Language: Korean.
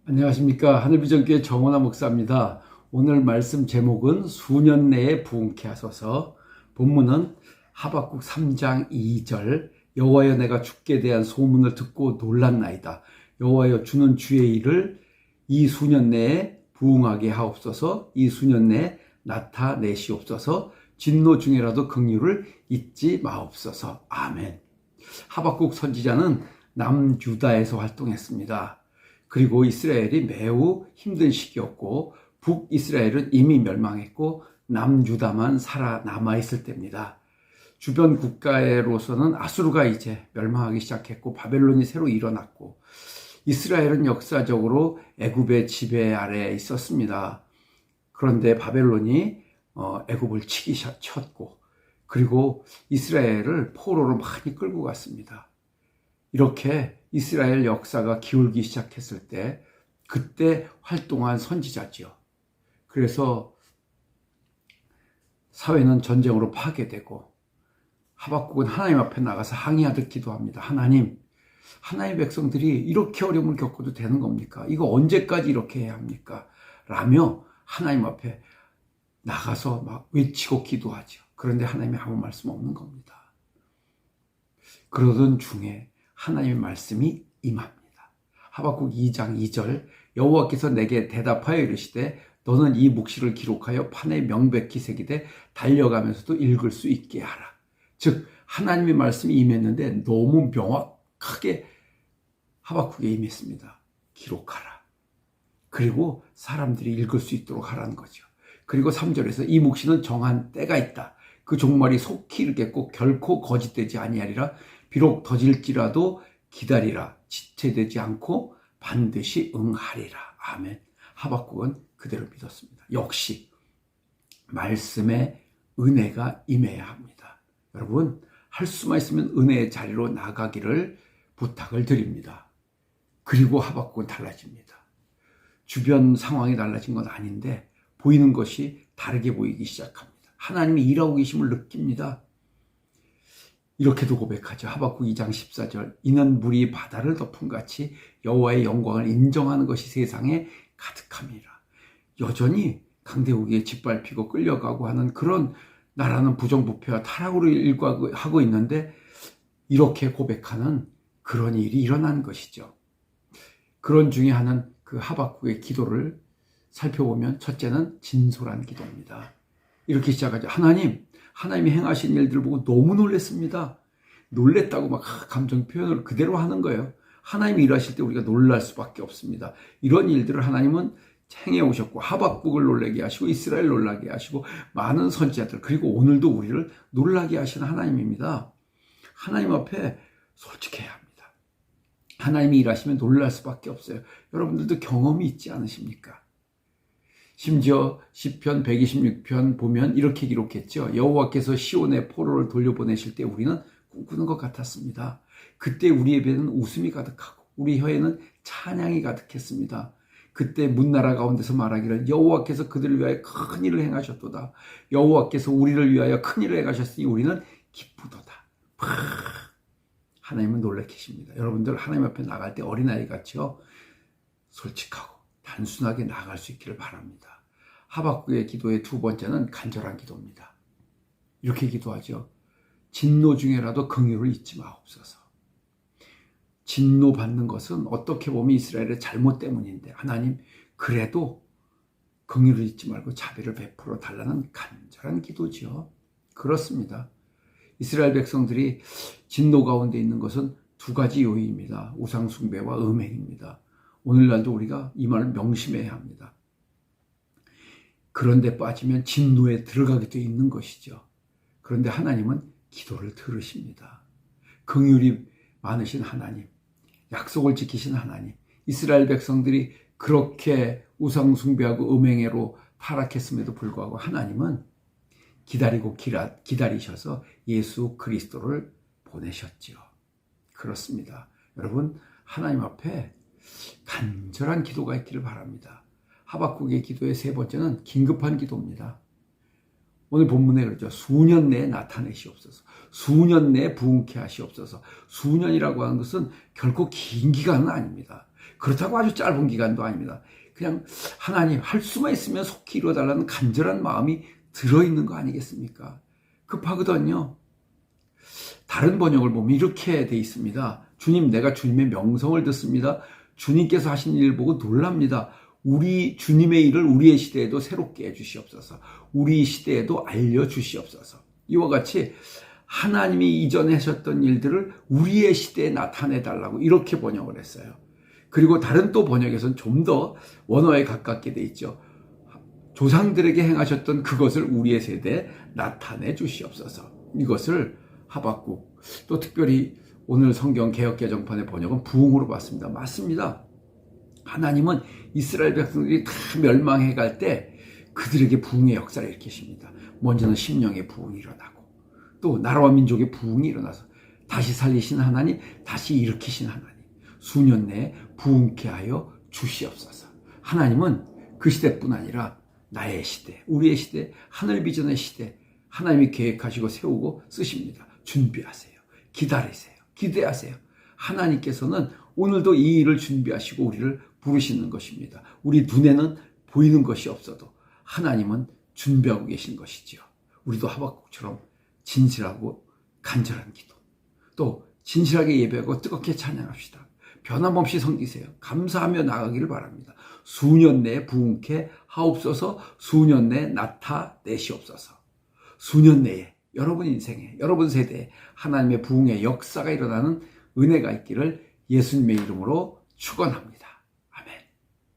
안녕하십니까. 하늘비전교회 정원아 목사입니다. 오늘 말씀 제목은 수년 내에 부흥케 하소서. 본문은 하박국 3장 2절. 여호와여, 내가 주께 대한 소문을 듣고 놀랐나이다. 여호와여, 주는 주의 일을 이 수년 내에 부흥하게 하옵소서. 이 수년 내에 나타내시옵소서. 진노 중에라도 긍휼을 잊지 마옵소서. 아멘. 하박국 선지자는 남유다에서 활동했습니다. 그리고 이스라엘이 매우 힘든 시기였고 북이스라엘은 이미 멸망했고 남유다만 살아남아 있을 때입니다. 주변 국가로서는 아수르가 이제 멸망하기 시작했고 바벨론이 새로 일어났고 이스라엘은 역사적으로 애굽의 지배 아래에 있었습니다. 그런데 바벨론이 애굽을 치기 쳤고 그리고 이스라엘을 포로로 많이 끌고 갔습니다. 이렇게 이스라엘 역사가 기울기 시작했을 때 그때 활동한 선지자지요. 그래서 사회는 전쟁으로 파괴되고 하박국은 하나님 앞에 나가서 항의하듯 기도합니다. 하나님의 백성들이 이렇게 어려움을 겪어도 되는 겁니까? 이거 언제까지 이렇게 해야 합니까? 라며 하나님 앞에 나가서 막 외치고 기도하죠. 그런데 하나님이 아무 말씀 없는 겁니다. 그러던 중에 하나님의 말씀이 임합니다. 하박국 2장 2절. 여호와께서 내게 대답하여 이르시되 너는 이 묵시를 기록하여 판에 명백히 새기되 달려가면서도 읽을 수 있게 하라. 즉 하나님의 말씀이 임했는데 너무 명확하게 하박국에 임했습니다. 기록하라. 그리고 사람들이 읽을 수 있도록 하라는 거죠. 그리고 3절에서 이 묵시는 정한 때가 있다. 그 종말이 속히 이르겠고 결코 거짓되지 아니하리라. 비록 더딜지라도 기다리라. 지체되지 않고 반드시 응하리라. 아멘. 하박국은 그대로 믿었습니다. 역시 말씀에 은혜가 임해야 합니다. 여러분, 할 수만 있으면 은혜의 자리로 나가기를 부탁을 드립니다. 그리고 하박국은 달라집니다. 주변 상황이 달라진 건 아닌데 보이는 것이 다르게 보이기 시작합니다. 하나님이 일하고 계심을 느낍니다. 이렇게도 고백하죠. 하박국 2장 14절. 이는 물이 바다를 덮은 같이 여호와의 영광을 인정하는 것이 세상에 가득함이라. 여전히 강대국에 짓밟히고 끌려가고 하는 그런 나라는 부정부패와 타락으로 일과하고 있는데 이렇게 고백하는 그런 일이 일어난 것이죠. 그런 중에 하나는 그 하박국의 기도를 살펴보면 첫째는 진솔한 기도입니다. 이렇게 시작하죠. 하나님이 행하신 일들을 보고 너무 놀랐습니다. 놀랬다고 막 감정 표현을 그대로 하는 거예요. 하나님이 일하실 때 우리가 놀랄 수밖에 없습니다. 이런 일들을 하나님은 행해 오셨고 하박국을 놀라게 하시고 이스라엘 놀라게 하시고 많은 선지자들 그리고 오늘도 우리를 놀라게 하시는 하나님입니다. 하나님 앞에 솔직해야 합니다. 하나님이 일하시면 놀랄 수밖에 없어요. 여러분들도 경험이 있지 않으십니까? 심지어 시편 126편 보면 이렇게 기록했죠. 여호와께서 시온의 포로를 돌려보내실 때 우리는 꿈꾸는 것 같았습니다. 그때 우리의 입에는 웃음이 가득하고 우리 혀에는 찬양이 가득했습니다. 그때 문나라 가운데서 말하기를 여호와께서 그들을 위하여 큰 일을 행하셨도다. 여호와께서 우리를 위하여 큰 일을 행하셨으니 우리는 기쁘도다. 하나님은 놀라 계십니다. 여러분들 하나님 앞에 나갈 때 어린아이 같이요. 솔직하고 단순하게 나갈 수 있기를 바랍니다. 하박국의 기도의 두 번째는 간절한 기도입니다. 이렇게 기도하죠. 진노 중에라도 긍휼을 잊지 마옵소서. 진노받는 것은 어떻게 보면 이스라엘의 잘못 때문인데 하나님 그래도 긍휼을 잊지 말고 자비를 베풀어 달라는 간절한 기도죠. 그렇습니다. 이스라엘 백성들이 진노 가운데 있는 것은 두 가지 요인입니다. 우상숭배와 음행입니다. 오늘날도 우리가 이 말을 명심해야 합니다. 그런데 빠지면 진노에 들어가게 돼 있는 것이죠. 그런데 하나님은 기도를 들으십니다. 긍휼이 많으신 하나님, 약속을 지키신 하나님, 이스라엘 백성들이 그렇게 우상숭배하고 음행애로 타락했음에도 불구하고 하나님은 기다리고 기다리셔서 예수 그리스도를 보내셨지요. 그렇습니다. 여러분, 하나님 앞에 간절한 기도가 있기를 바랍니다. 하박국의 기도의 세 번째는 긴급한 기도입니다. 오늘 본문에 그러죠. 수년 내에 나타내시옵소서. 수년 내에 부흥케 하시옵소서. 수년이라고 하는 것은 결코 긴 기간은 아닙니다. 그렇다고 아주 짧은 기간도 아닙니다. 그냥 하나님 할 수만 있으면 속히 이루어달라는 간절한 마음이 들어있는 거 아니겠습니까? 급하거든요. 다른 번역을 보면 이렇게 돼 있습니다. 주님, 내가 주님의 명성을 듣습니다. 주님께서 하신 일을 보고 놀랍니다. 우리 주님의 일을 우리의 시대에도 새롭게 해주시옵소서. 우리 시대에도 알려주시옵소서. 이와 같이 하나님이 이전에 하셨던 일들을 우리의 시대에 나타내달라고 이렇게 번역을 했어요. 그리고 다른 또 번역에서는 좀 더 원어에 가깝게 돼 있죠. 조상들에게 행하셨던 그것을 우리의 세대에 나타내 주시옵소서. 이것을 하박국, 또 특별히 오늘 성경 개역개정판의 번역은 부흥으로 봤습니다. 맞습니다. 하나님은 이스라엘 백성들이 다 멸망해 갈 때 그들에게 부흥의 역사를 일으키십니다. 먼저는 심령의 부흥이 일어나고 또 나라와 민족의 부흥이 일어나서 다시 살리신 하나님, 다시 일으키신 하나님, 수년 내에 부흥케 하여 주시옵소서. 하나님은 그 시대뿐 아니라 나의 시대, 우리의 시대, 하늘 비전의 시대, 하나님이 계획하시고 세우고 쓰십니다. 준비하세요. 기다리세요. 기대하세요. 하나님께서는 오늘도 이 일을 준비하시고 우리를 부르시는 것입니다. 우리 눈에는 보이는 것이 없어도 하나님은 준비하고 계신 것이지요. 우리도 하박국처럼 진실하고 간절한 기도, 또 진실하게 예배하고 뜨겁게 찬양합시다. 변함없이 섬기세요. 감사하며 나가기를 바랍니다. 수년 내에 부흥케 하옵소서. 수년 내에 나타내시옵소서. 수년 내에 여러분 인생에, 여러분 세대에 하나님의 부흥의 역사가 일어나는 은혜가 있기를 예수님의 이름으로 축원합니다.